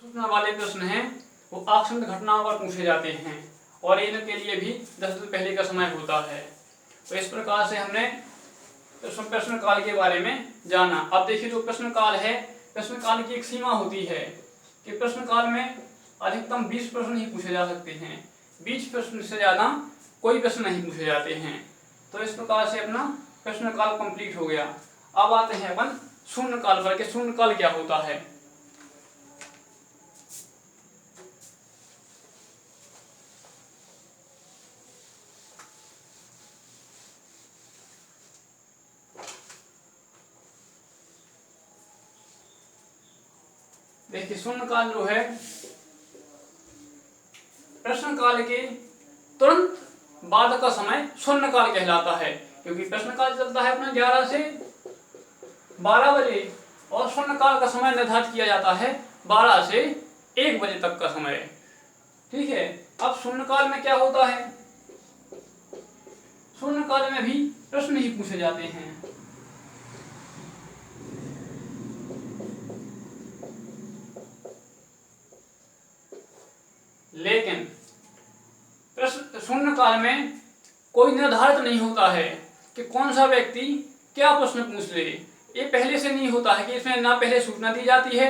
सूचना वाले प्रश्न हैं वो आकस्मिक घटनाओं पर पूछे जाते हैं और इनके लिए भी 10 दिन पहले का समय होता है। तो इस प्रकार से हमने प्रश्न काल के बारे में जाना। अब देखिए जो प्रश्न काल है, प्रश्न काल की एक सीमा होती है कि प्रश्न काल में अधिकतम 20 प्रश्न ही पूछे जा सकते हैं, 20 प्रश्न से ज़्यादा कोई प्रश्न नहीं पूछे जाते हैं। तो इस प्रकार से अपना प्रश्न काल कंप्लीट हो गया। अब आते हैं अपन शून्य काल पर कि शून्य काल क्या होता है। देखिए शून्य काल जो है प्रश्न काल के तुरंत बाद का समय शून्य काल कहलाता है, क्योंकि प्रश्न काल चलता है अपना 11 से 12 बजे और शून्य काल का समय निर्धारित किया जाता है 12 से 1 बजे तक का समय। ठीक है। अब शून्य काल में क्या होता है, शून्य काल में भी प्रश्न ही पूछे जाते हैं। लेकिन प्रश्न शून्य काल में कोई निर्धारित नहीं होता है कि कौन सा व्यक्ति क्या प्रश्न पूछ ले। ये पहले से नहीं होता है कि इसमें ना पहले सूचना दी जाती है,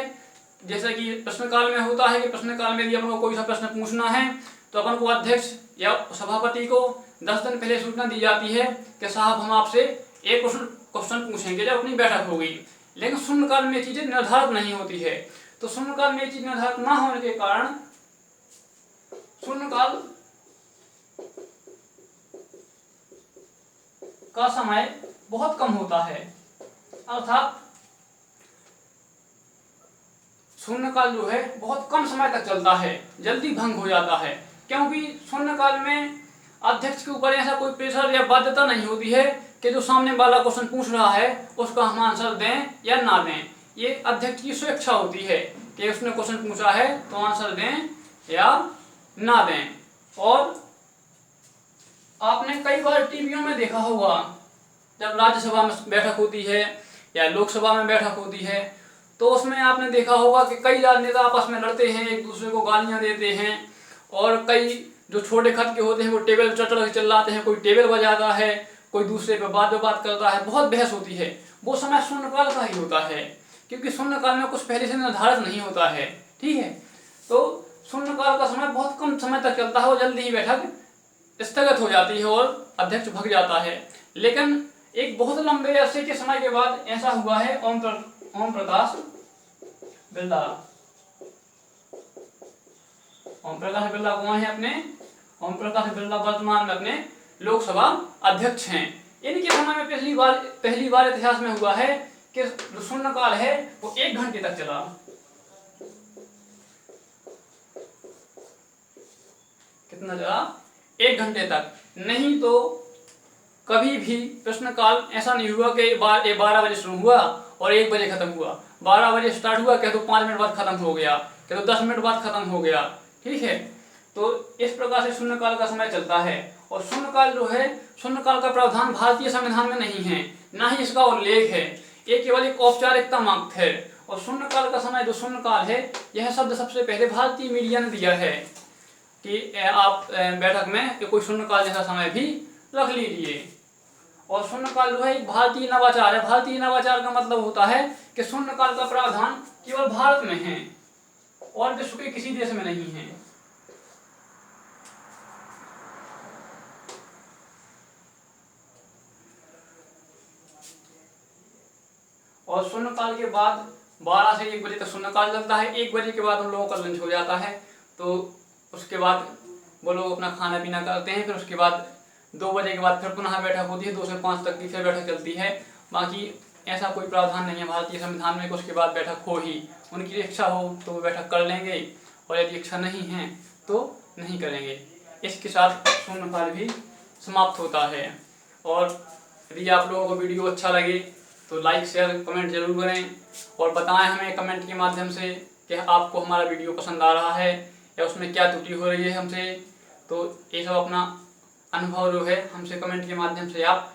जैसा कि प्रश्न काल में होता है कि प्रश्न काल में यदि अपन को कोई सा प्रश्न पूछना है तो अपन को अध्यक्ष या सभापति को 10 दिन पहले सूचना दी जाती है कि साहब हम आपसे एक क्वेश्चन पूछेंगे जब अपनी बैठक होगी। लेकिन शून्य काल में ये चीजें निर्धारित नहीं होती है। तो शून्य काल में ये चीज निर्धारित ना होने के कारण शून्य काल का समय बहुत कम होता है, अर्थात शून्य काल जो है बहुत कम समय तक चलता है, जल्दी भंग हो जाता है। क्योंकि शून्य काल में अध्यक्ष के ऊपर ऐसा कोई प्रेशर या बाध्यता नहीं होती है कि जो सामने वाला क्वेश्चन पूछ रहा है उसका हम आंसर दें या ना दें। ये अध्यक्ष की स्वेच्छा होती है कि उसने क्वेश्चन पूछा है तो आंसर दें या ना दें। और आपने कई बार टीवियों में देखा होगा, जब राज्यसभा में बैठक होती है या लोकसभा में बैठक होती है तो उसमें आपने देखा होगा कि कई राजनेता आपस में लड़ते हैं, एक दूसरे को गालियां देते हैं और कई जो छोटे खत के होते हैं वो टेबल चढ़ के चिल्लाते हैं, कोई टेबल बजाता है, कोई दूसरे पे बात करता है, बहुत बहस होती है। वो समय शून्यकाल का ही होता है, क्योंकि शून्यकाल में कुछ पहले से निर्धारित नहीं होता है। ठीक है। तो शून्यकाल का समय बहुत कम समय तक चलता है और जल्दी ही बैठक स्थगित हो जाती है और अध्यक्ष भग जाता है। लेकिन एक बहुत लंबे अरसे के समय के बाद ऐसा हुआ है ओम प्रकाश बिरला। ओम प्रकाश बिरला कौन है अपने? ओम प्रकाश बिरला वर्तमान में अपने लोकसभा अध्यक्ष हैं। इनके समय में पहली बार इतिहास में हुआ है कि जो शून्यकाल है वो 1 घंटे तक चला। कितना चला? 1 घंटे तक। नहीं तो कभी भी प्रश्नकाल ऐसा नहीं हुआ कि 12 बजे शुरू हुआ और 1 बजे खत्म हुआ, 12 बजे स्टार्ट हुआ कह दो 5 मिनट बाद खत्म हो गया, कह दो 10 मिनट बाद खत्म हो गया। ठीक है। तो इस प्रकार से शून्यकाल का समय चलता है। और शून्यकाल जो है, शून्यकाल का प्रावधान भारतीय संविधान में नहीं है, ना ही इसका उल्लेख है, ये केवल एक औपचारिकता मात्र है। और शून्यकाल का समय जो शून्यकाल है, यह शब्द सबसे पहले भारतीय मीडिया ने दिया है कि आप बैठक में कोई शून्यकाल जैसा समय भी रख लीजिए। और शून्यकाल जो है एक भारतीय नवाचार है। भारतीय नवाचार का मतलब होता है कि शून्यकाल का प्रावधान केवल भारत में है और विश्व के किसी देश में नहीं है। और शून्यकाल के बाद 12 से 1 बजे तक शून्यकाल चलता है। 1 बजे के बाद उन लोगों का लंच हो जाता है, तो उसके बाद वो लोग अपना खाना पीना करते हैं। फिर उसके बाद 2 बजे के बाद फिर पुनः बैठक होती है, 2 से 5 तक की फिर बैठक चलती है। बाकी ऐसा कोई प्रावधान नहीं है भारतीय संविधान में कि उसके बाद बैठक हो ही। उनकी इच्छा हो तो वो बैठक कर लेंगे और यदि इच्छा नहीं है तो नहीं करेंगे। इसके साथ शून्यकाल भी समाप्त होता है। और यदि आप लोगों को वीडियो अच्छा लगे तो लाइक शेयर कमेंट जरूर करें और बताएं हमें कमेंट के माध्यम से कि आपको हमारा वीडियो पसंद आ रहा है या उसमें क्या त्रुटि हो रही है हमसे। तो ये सब अपना अनुभव जो है हमसे कमेंट के माध्यम से आप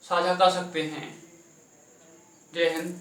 साझा कर सकते हैं। जय हिंद।